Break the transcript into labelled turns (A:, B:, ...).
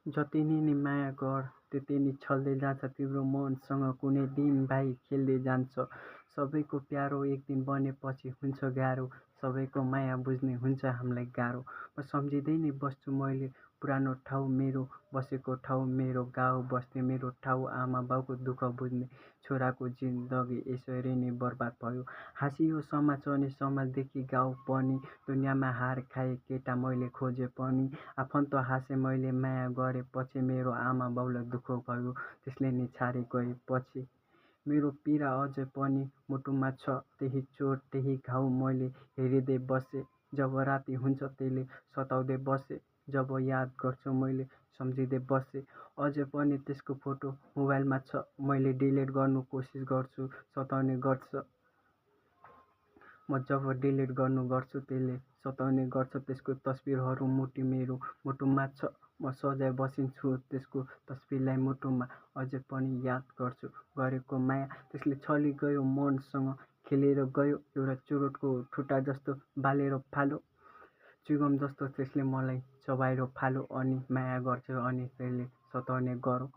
A: जति नि माया गर त्यति नि छल्दै जान्छ तिम्रो मनसँग कुनै दिन भाइ खेल्दै जान्छ। सबैको प्यारो एक दिन बनेपछि हुन्छ गाह्रो, सबैको माया बुझ्ने हुन्छ हामीलाई गाह्रो। म सम्झिँदै नै बस्छु मैले पुरानो ठाउँ मेरो, बसेको ठाउँ मेरो गाउँ बस्ती मेरो ठाउँ, आमा बाउको दुःख बुझ्ने छोराको जिन्दगी यसरी नै बर्बाद भयो। हाँसियो समाज अनि समाजदेखि गाउँ पनि, दुनियाँमा हार खाए केटा मैले खोजे पनि। आफन्त हाँसे मैले माया गरेपछि मेरो आमा बाउलाई दुःख भयो, त्यसले नि छाडी गएपछि। मेरो पीडा अझै पनि मुटुमा छ, त्यही चोट त्यही घाउ मैले हेरिँदै बसेँ। जब राति हुन्छ त्यसले सताउँदै बसे, जब याद गर्छु मैले सम्झिँदै बसेँ। अझै पनि त्यसको फोटो मोबाइलमा छ, मैले डिलिट गर्नु कोसिस गर्छु सताउने गर्छ। म जब डिलिट गर्नु गर्छु त्यसले सताउने गर्छ, त्यसको तस्बिरहरू मेरो मुटुमा छ। म सजाय बसिन्छु त्यसको तस्बिरलाई मुटुमा, अझै पनि याद गर्छु गरेको माया। त्यसले छली गयो मनसँग खेलेर गयो, एउटा चुरोटको ठुटा जस्तो बालेर फाल्यो। च्युगम जस्तो त्यसले मलाई चबाएर फाल्यो, अनि माया गर्छ अनि त्यसले सताउने गरो।